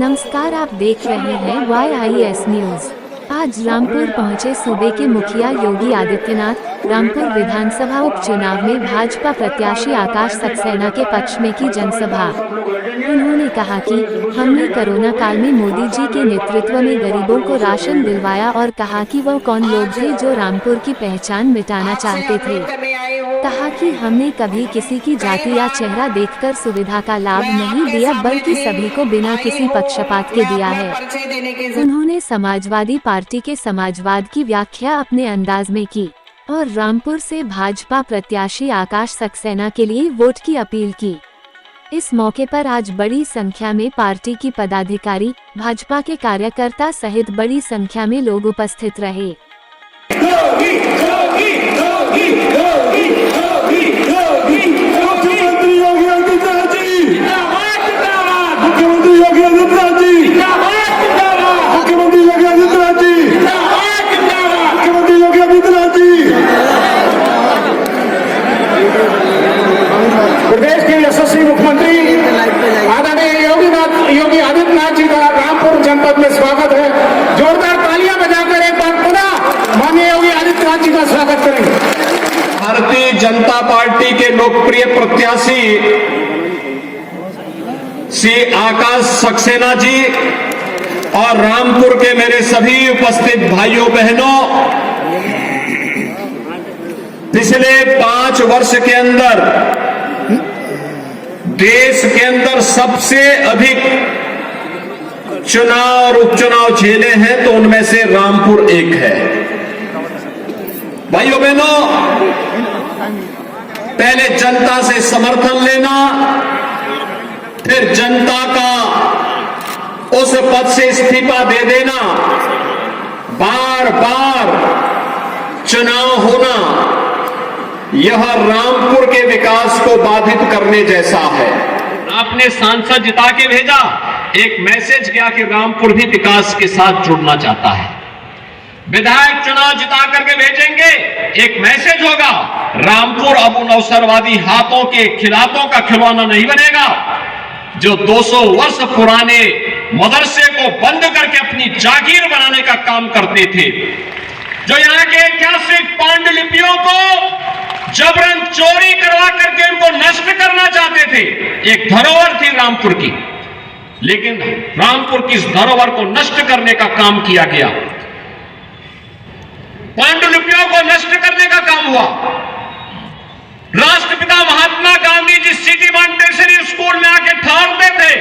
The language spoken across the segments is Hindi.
नमस्कार, आप देख रहे हैं YIS न्यूज। आज रामपुर पहुंचे सूबे के मुखिया योगी आदित्यनाथ। रामपुर विधानसभा उपचुनाव में भाजपा प्रत्याशी आकाश सक्सेना के पक्ष में की जनसभा। उन्होंने कहा कि हमने कोरोना काल में मोदी जी के नेतृत्व में गरीबों को राशन दिलवाया और कहा कि वो कौन लोग थे जो रामपुर की पहचान मिटाना चाहते थे। कहा कि हमने कभी किसी की जाति या चेहरा देखकर सुविधा का लाभ नहीं दिया, बल्कि सभी को बिना किसी पक्षपात के दिया है। उन्होंने समाजवादी पार्टी के समाजवाद की व्याख्या अपने अंदाज में की और रामपुर से भाजपा प्रत्याशी आकाश सक्सेना के लिए वोट की अपील की। इस मौके पर आज बड़ी संख्या में पार्टी की पदाधिकारी, भाजपा के कार्यकर्ता सहित बड़ी संख्या में लोग उपस्थित रहे। प्रदेश के यशस्वी मुख्यमंत्री आदरणीय योगी आदित्यनाथ जी का रामपुर जनपद में स्वागत है। जोरदार तालियां बजाकर एक बार पुनः माननीय योगी आदित्यनाथ जी का स्वागत करेंगे। भारतीय जनता पार्टी के लोकप्रिय प्रत्याशी श्री आकाश सक्सेना जी और रामपुर के मेरे सभी उपस्थित भाइयों बहनों, पिछले 5 वर्ष के अंदर देश के अंदर सबसे अधिक चुनाव और उपचुनाव झेले हैं तो उनमें से रामपुर एक है। भाइयों बहनों, पहले जनता से समर्थन लेना, फिर जनता का उस पद से इस्तीफा दे देना, बार बार चुनाव होना, यह रामपुर के विकास को बाधित करने जैसा है। आपने सांसद जिता के भेजा, एक मैसेज गया कि रामपुर भी विकास के साथ जुड़ना चाहता है। विधायक चुनाव जिता करके भेजेंगे, एक मैसेज होगा, रामपुर अब उन अवसरवादी हाथों के खिलाफों का खिलौना नहीं बनेगा जो 200 वर्ष पुराने मदरसे को बंद करके अपनी जागीर बनाने का काम करते थे, जो यहाँ के ऐतिहासिक पांडुलिपियों को जबरन चोरी करवा करके उनको नष्ट करना चाहते थे। एक धरोहर थी रामपुर की, लेकिन रामपुर की इस धरोहर को नष्ट करने का काम किया गया। पांडुलिपियों को नष्ट करने का काम हुआ। राष्ट्रपिता Mahatma Gandhi ji city Montessori school में आके ठहरते थे,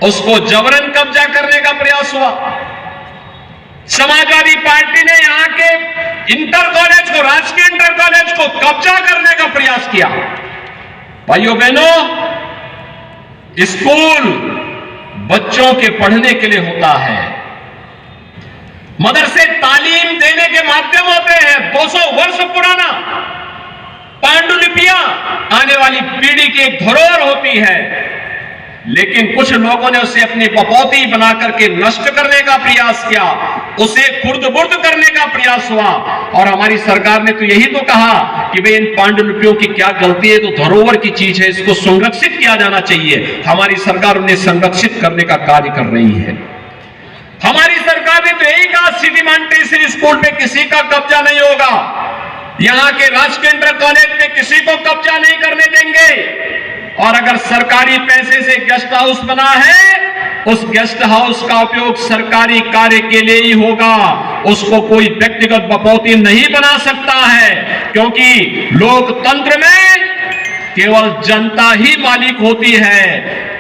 उसको जबरन कब्जा करने का प्रयास हुआ। समाजवादी पार्टी ने यहां के इंटर कॉलेज को, राजकीय इंटर कॉलेज को कब्जा करने का प्रयास किया। भाइयों बहनों, स्कूल बच्चों के पढ़ने के लिए होता है, मदरसे तालीम देने के माध्यम होते हैं। 200 वर्ष पुराना पांडुलिपियां आने वाली पीढ़ी की एक धरोहर होती है, लेकिन कुछ लोगों ने उसे अपनी बपौती बना करके नष्ट करने का प्रयास किया, उसे खुर्द-बुर्द करने का प्रयास हुआ। और हमारी सरकार ने तो यही तो कहा कि भाई इन पांडुलिपियों की क्या गलती है, तो धरोहर की चीज है, इसको संरक्षित किया जाना चाहिए। हमारी सरकार उन्हें संरक्षित करने का कार्य कर रही है। हमारी सरकार ने तो यही कहा, सिटी मॉन्टेसरी स्कूल पे किसी का कब्जा नहीं होगा, यहां के राजकीय इंटर कॉलेज पे किसी को कब्जा नहीं करने देंगे। और अगर सरकारी पैसे से गेस्ट हाउस बना है, उस गेस्ट हाउस का उपयोग सरकारी कार्य के लिए ही होगा, उसको कोई व्यक्तिगत बपौती नहीं बना सकता है, क्योंकि लोकतंत्र में केवल जनता ही मालिक होती है,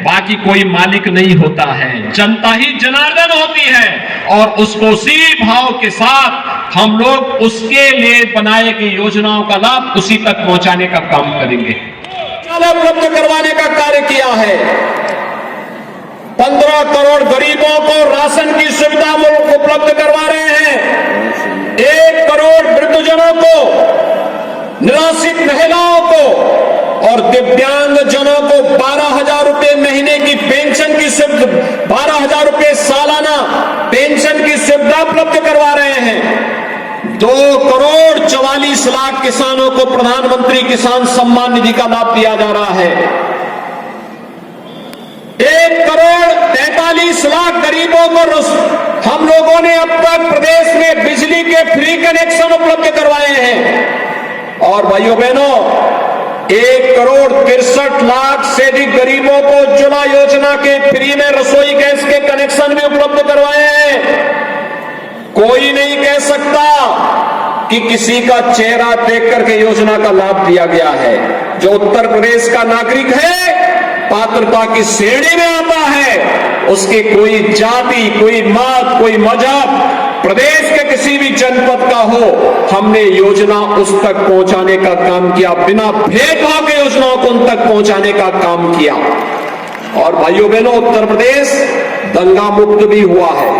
बाकी कोई मालिक नहीं होता है। जनता ही जनार्दन होती है और उसको उसी भाव के साथ हम लोग उसके लिए बनाए गई योजनाओं का लाभ उसी तक पहुंचाने का काम करेंगे। उपलब्ध करवाने का कार्य किया है। 15 करोड़ गरीबों को राशन की सुविधा उपलब्ध करवा रहे हैं। 1 करोड़ वृद्धजनों को, निराश्रित महिलाओं को और दिव्यांग जनों को 12,000 रुपए महीने की पेंशन की सुविधा, 12,000 रुपए सालाना पेंशन की सुविधा उपलब्ध करवा रहे हैं। 2 करोड़ 44 लाख किसानों को प्रधानमंत्री किसान सम्मान निधि का लाभ दिया जा रहा है। 1,43,00,000 गरीबों को हम लोगों ने अब तक प्रदेश में बिजली के फ्री कनेक्शन उपलब्ध करवाए हैं। और भाइयों बहनों, 1,63,00,000 से अधिक गरीबों को उज्ज्वला योजना के फ्री में रसोई गैस के कनेक्शन भी उपलब्ध करवाए हैं। कोई नहीं कह सकता कि किसी का चेहरा देख करके योजना का लाभ दिया गया है। जो उत्तर प्रदेश का नागरिक है, पात्रता की श्रेणी में आता है, उसके कोई जाति, कोई मत, कोई मजहब, प्रदेश के किसी भी जनपद का हो, हमने योजना उस तक पहुंचाने का काम किया। बिना भेदभाव के योजनाओं को उन तक पहुंचाने का काम किया। और भाइयों बहनों, उत्तर प्रदेश दंगा मुक्त भी हुआ है।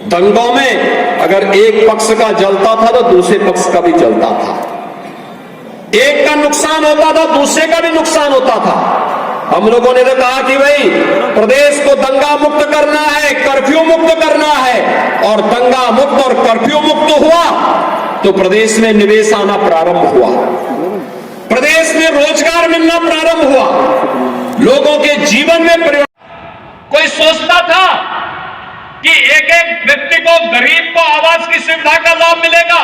दंगों में अगर एक पक्ष का जलता था तो दूसरे पक्ष का भी जलता था। एक का नुकसान होता था, दूसरे का भी नुकसान होता था। हम लोगों ने तो कहा कि भाई प्रदेश को दंगा मुक्त करना है, कर्फ्यू मुक्त करना है, और दंगा मुक्त और कर्फ्यू मुक्त हुआ तो प्रदेश में निवेश आना प्रारंभ हुआ, प्रदेश में रोजगार मिलना प्रारंभ हुआ, लोगों के जीवन में परिवर्तन। कोई सोचता था कि एक एक व्यक्ति को, गरीब को आवास की सुविधा का लाभ मिलेगा?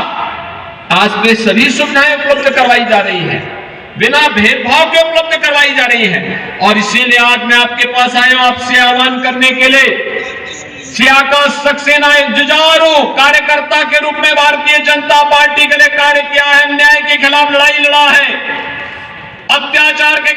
आज वे सभी सुविधाएं उपलब्ध करवाई जा रही हैं, बिना भेदभाव के उपलब्ध करवाई जा रही हैं। और इसीलिए आज मैं आपके पास आया हूं, आपसे आह्वान करने के लिए। सियाका सक्सेना एक जुझारू कार्यकर्ता के रूप में भारतीय जनता पार्टी के लिए कार्य किया है, अन्याय के खिलाफ लड़ाई लड़ा है, अत्याचार के